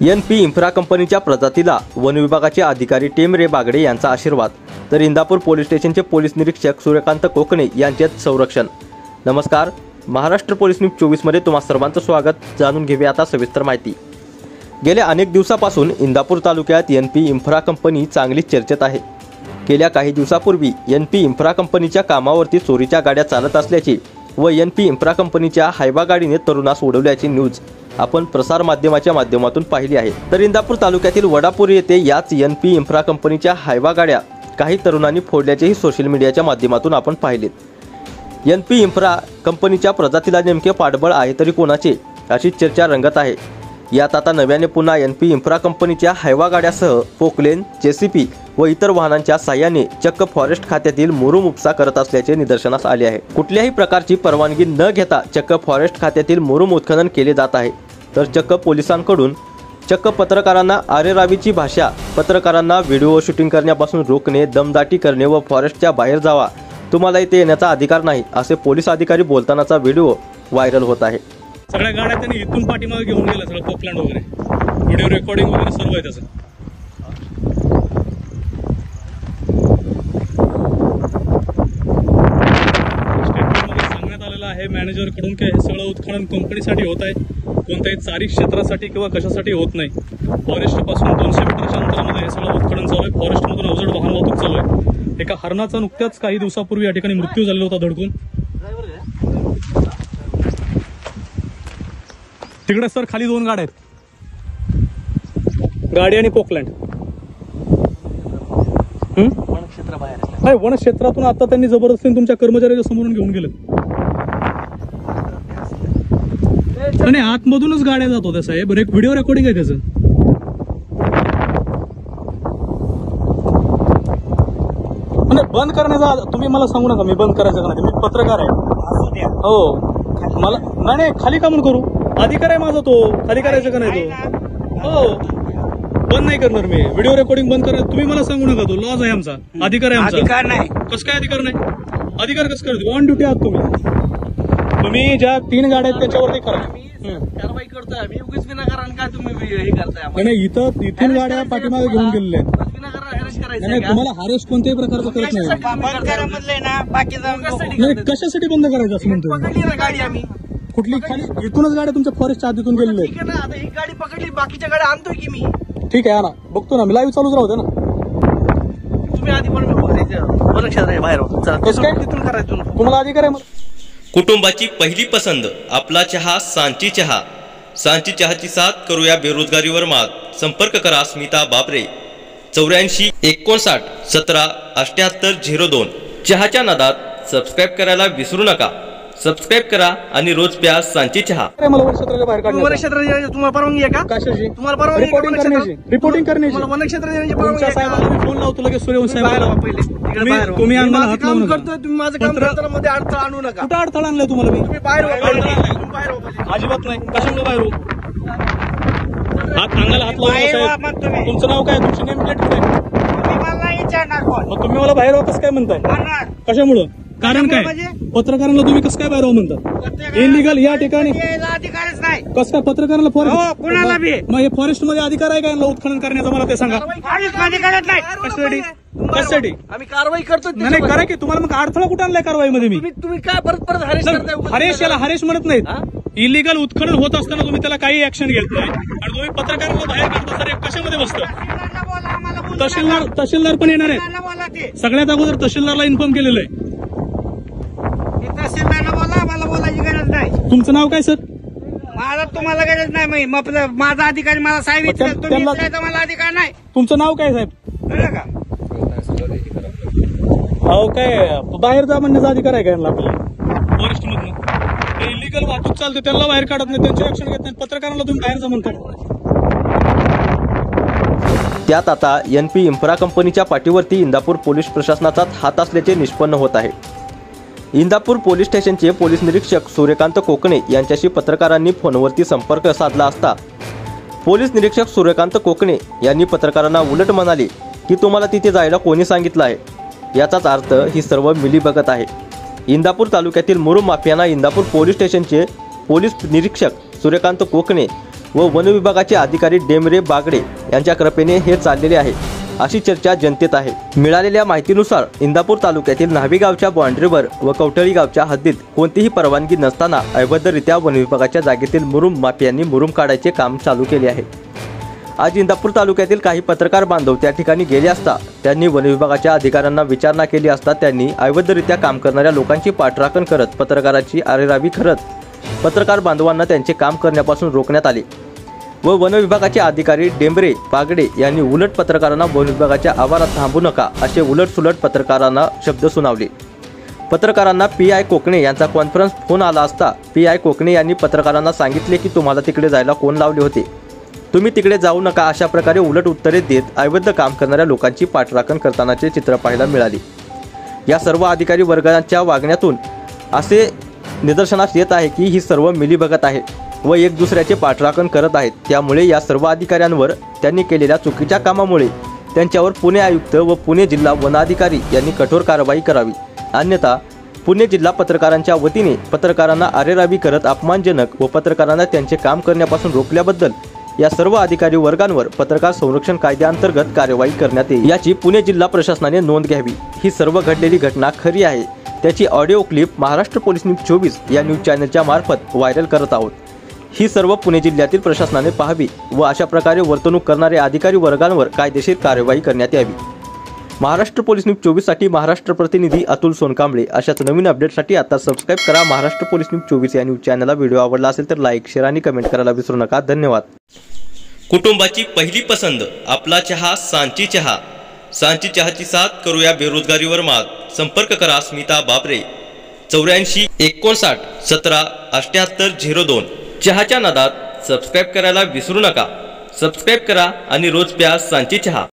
NP infra कंपनीच्या प्रजातीला one विभागाचे अधिकारी टेमरे बागडे यांचा आशीर्वाद, तर इंदापूर पोलीस स्टेशनचे पोलीस निरीक्षक सूर्यकांत कोकणे यांच्यात संरक्षण। नमस्कार, महाराष्ट्र पोलीस न्यूज 24 मध्ये तुम्हा सर्वांचं स्वागत। जाणून घेऊया आता सविस्तर माहिती। गेल्या अनेक दिवसापासून इंदापूर तालुक्यात NP इन्फ्रा कंपनी चांगली चर्चेत आहे। गेल्या काही दिवसापूर्वी NP इन्फ्रा कंपनीच्या कामावरती चोरीच्या गाड्या चालत असल्याची व NP इन्फ्रा कंपनीच्या हायवा गाडीने तरुणास उडवल्याची न्यूज आपण प्रसार माध्यमाच्या माध्यमातून पाहिली आहे। तर इंदापूर तालुक्यातील वडापूर येथे याच NP इन्फ्रा कंपनीच्या हायवा गाड्या काही तरुणांनी फोडल्याचेही सोशल मीडियाच्या माध्यमातून आपण पाहिले। NP इन्फ्रा कंपनीच्या प्रजातीला नेमके पाठबळ आहे तरी कोणाचे, अशी चर्चा रंगत आहे। यात आता नव्याने पुन्हा NP इन्फ्रा कंपनीच्या हायवा गाड्यासह पोकलेन, JCP व इतर वाहनांच्या साह्याने चक्क फॉरेस्ट खात्यातील मुरुम उपसा करत असल्याचे निदर्शनास आले आहे। कुठल्याही प्रकारची परवानगी न घेता चक्क फॉरेस्ट खात्यातील मुरुम उत्खनन केले जात आहे। तर चक्क पोलिसांकडून चक्क पत्रकारांना आरेरावीची भाषा, पत्रकारांना व्हिडिओ शूटिंग करण्यापासून रोखणे, दमदाटी करणे व फॉरेस्टच्या बाहेर जावा, तुम्हाला इथे येण्याचा अधिकार नाही, असे पोलीस अधिकारी बोलतानाचा व्हिडिओ व्हायरल होत आहे। सगळ्या गाड्या त्यांनी इथून पाठीमागे घेऊन गेल्या, सगळं पोकलँड वगैरे, व्हिडिओ रेकॉर्डिंग वगैरे सर्व आहे त्याचं। स्टेटमेंटमध्ये सांगण्यात आलेलं आहे मॅनेजर कडून की हे सगळं उत्खनन कंपनीसाठी होत आहे, कोणत्याही चारी क्षेत्रासाठी किंवा कशासाठी होत नाही। फॉरेस्ट पासून 200 मीटरच्या अंतरामध्ये हे सगळं उत्खनन चालू आहे। फॉरेस्ट मधून अवजड वाहन वाहतूक चालू आहे। एका हरणाचा नुकत्याच काही दिवसापूर्वी या ठिकाणी मृत्यू झालेला होता धडकून। तिकडे सर खाली 2 गाड्या आहेत, गाडी आणि पोकलँड। वनक्षेत्र बाहेर आहे, वनक्षेत्रातून आता त्यांनी जबरदस्तीने तुमच्या कर्मचाऱ्याच्या समोरून घेऊन गेले। आणि आतमधूनच गाड्या जात होत्या साहेब, एक व्हिडिओ रेकॉर्डिंग आहे त्याचं। म्हणजे बंद करण्याचा तुम्ही मला सांगू नका, मी बंद करायचं का नाही, मी पत्रकार आहे। हो, मला नाही खाली का म्हणून करू, अधिकार आहे माझा, तो खाली करायचं का नाही तो। हो, बंद नाही करणार मी, व्हिडिओ रेकॉर्डिंग बंद करणार, तुम्ही मला सांगू नका, तो लॉज आहे आमचा, अधिकार आहे आमचा। अधिकार नाही, कसं काय अधिकार नाही, अधिकार कसं करायचं, ऑन ड्युटी आहात तुम्ही ज्या 3 गाड्या आहेत त्याच्यावरती करा, कारवाई करतोय आम्ही, उगीच विनाकारण काय तुम्ही हे करताय। नाही, इथून गाड्या पाठीमागे घेऊन गेलेल्या आहेत, नाही तुम्हाला हॅरेस्ट कोणत्याही प्रकारचं करत नाही। कशासाठी बंद करायचं असं म्हणतो, गाडी आम्ही कुठली खाली इथूनच गाड्या तुमच्या फॉरेस्टच्या आधीतून गेलेल्या आहेत। आता ही गाडी पकडली, बाकीच्या गाड्या आणतोय की मी। ठीक आहे, ना बघतो ना मी, लाईव्ह चालूच राहू दे ना। तुम्ही आधी पण बाहेर कसं काय तिथून करायचं, तुम्हाला अधिकार आहे। कुटुंबाची पहिली पसंत आपला चहा सांची चहा। सांची चहाची साथ करूया बेरोजगारीवर मात। संपर्क करा स्मिता बाबरे 84 59 17 78 02। चहाच्या नादात सबस्क्राईब करायला विसरू नका। सबस्क्राईब करा आणि रोज प्या सांची चहा। मला वनक्षेत्राच्या बाहेर काढण्याची वनक्षेत्राची तुम्हाला परवानगी आहे का? कशाची? तुम्हाला परवानगी रिपोर्टिंग करण्याची वनक्षेत्राची तुमच्या साहेबांना मी फोन लावतो लगेच, सूर्यवंश साहेबांना। तुम्ही अंगाला हात लावू नका, तुम्ही माझं काम करताना मध्ये अडथळा आणू नका। कुठं अडथळा आणलाय तुम्हाला मी? तुम्ही बाहेर अजिबात नाही, कशामुळे बाहेर हो? अंगाला हात लावू नका। तुमचं नाव काय, तुमची नेम प्लेट कुठे? मग तुम्ही मला बाहेर कसं काय म्हणताय, कशामुळं, कारण काय? पत्रकारांना तुम्ही कसं काय बाहेर म्हणता? इलिगल या ठिकाणी अधिकारच नाही, कसं काय पत्रकारांना फॉरेस्ट, कोणाला बी मग हे फॉरेस्ट मध्ये अधिकार आहे का यांना उत्खनन करण्याचा, मला ते सांगा। कशासाठी कशासाठी आम्ही कारवाई करतो? नाही करा की, तुम्हाला मग अडथळा कुठे आणलाय कारवाईमध्ये मी? तुम्ही काय परत हरेश याला हरेश म्हणत नाहीत। इलिगल उत्खनन होत असताना तुम्ही त्याला काही ऍक्शन घेत नाही आणि तुम्ही पत्रकारांना बाहेर काढता, सर कशामध्ये बसतं? तहसीलदार पण येणार आहेत, सगळ्यात अगोदर तहसीलदारला इन्फॉर्म केलेलं आहे। तहसीलदारला बोला, मला बोलायची गरज नाही। तुमचं नाव काय सर? माझा तुम्हाला गरज नाही, माझा अधिकारी मला साहेब मला अधिकार नाही। तुमचं नाव काय साहेब? कळलं का? अहो काय बाहेर जा म्हणण्याचा अधिकार आहे का यांना आपल्याला फॉरेस्ट मधून? इलिगल वाहतूक चालते त्यांना बाहेर काढत नाही, त्यांचे ऍक्शन घेत नाही, पत्रकारांना तुम्ही बाहेर जा म्हणता। त्यात आता NP इन्फ्रा कंपनीच्या पाठीवरती इंदापूर पोलीस प्रशासनाचा हात असल्याचे निष्पन्न होत आहे। इंदापूर पोलीस स्टेशनचे पोलीस निरीक्षक सूर्यकांत कोकणे यांच्याशी पत्रकारांनी फोनवरती संपर्क साधला असता पोलीस निरीक्षक सूर्यकांत कोकणे यांनी पत्रकारांना उलट म्हणाले की तुम्हाला तिथे जायला कोणी सांगितलं आहे। याचाच अर्थ ही सर्व मिलीभगत आहे। इंदापूर तालुक्यातील मुरुम माफियांना इंदापूर पोलीस स्टेशनचे पोलीस निरीक्षक सूर्यकांत कोकणे व वन विभागाचे अधिकारी डेमरे बागडे यांच्या कृपेने हे चाललेले आहे अशी चर्चा जनतेत आहे। मिळालेल्या माहितीनुसार इंदापूर तालुक्यातील न्हावी गावच्या बाँड्रीवर व कवठळी गावच्या हद्दीत कोणतीही परवानगी नसताना अवैधरित्या वन विभागाच्या जागेतील मुरुम माफियांनी मुरुम काढायचे काम चालू केले आहे। आज इंदापूर तालुक्यातील काही पत्रकार बांधव त्या ठिकाणी गेले असता त्यांनी वन विभागाच्या अधिकाऱ्यांना विचारणा केली असता त्यांनी अवैधरित्या काम करणाऱ्या लोकांची पाठराखण करत पत्रकाराची आरेरावी करत पत्रकार बांधवांना त्यांचे काम करण्यापासून रोखण्यात आले व वन विभागाचे अधिकारी डेमरे बागडे यांनी उलट पत्रकारांना वन विभागाच्या आवारात थांबू नका असे उलटसुलट पत्रकारांना शब्द सुनावले। पत्रकारांना PI कोकणे यांचा कॉन्फरन्स फोन आला असता PI कोकणे यांनी पत्रकारांना सांगितले की तुम्हाला तिकडे जायला कोण लावले होते, तुम्ही तिकडे जाऊ नका अशा प्रकारे उलट उत्तरे देत अवैध काम करणाऱ्या लोकांची पाठराखण करतानाचे चित्र पाहायला मिळाले। या सर्व अधिकारी वर्गाच्या वागण्यातून असे निदर्शनास येत आहे की ही सर्व मिलीभगत आहे व एक दुसऱ्याचे पाठराखण करत आहेत। त्यामुळे या सर्व अधिकाऱ्यांवर त्यांनी केलेल्या चुकीच्या कामामुळे त्यांच्यावर पुणे आयुक्त व पुणे जिल्हा वनाधिकारी यांनी कठोर कारवाई करावी, अन्यथा पुणे जिल्हा पत्रकारांच्या वतीने पत्रकारांना आरेरावी करत अपमानजनक व पत्रकारांना त्यांचे काम करण्यापासून रोखल्याबद्दल या सर्व अधिकारी वर्गांवर पत्रकार संरक्षण कायद्याअंतर्गत कार्यवाही करण्यात येईल याची पुणे जिल्हा प्रशासनाने नोंद घ्यावी। ही सर्व घडलेली घटना खरी आहे, त्याची audio clip Maharashtra police news 24 या न्यूज चॅनलच्या मार्फत व्हायरल करत आहोत। ही सर्व पुणे जिल्ह्यातील प्रशासनाने पाहावी व अशा प्रकारे वर्तणूक करणाऱ्या अधिकारी वर्गांवर कायदेशीर कार्यवाही करण्यात यावी। महाराष्ट्र पोलीस न्यूज 24 साठी महाराष्ट्र प्रतिनिधी अतुल सोनकांबळे। अशाच नवीन अपडेटसाठी आता सबस्क्राईब करा महाराष्ट्र पोलीस न्यूज 24 या न्यूज चॅनलला। व्हिडिओ आवडला असेल तर लाईक, शेअर आणि कमेंट करायला विसरू नका। धन्यवाद। कुटुंबाची पहिली पसंत आपला चहा सांची चहा। सांची चहाची साथ करूया बेरोजगारीवर मात। संपर्क करा स्मिता बाबरे 84 59 17 78 02। चहाच्या नादात सबस्क्राईब करायला विसरू नका। सबस्क्राईब करा आणि रोज प्या सांची चहा।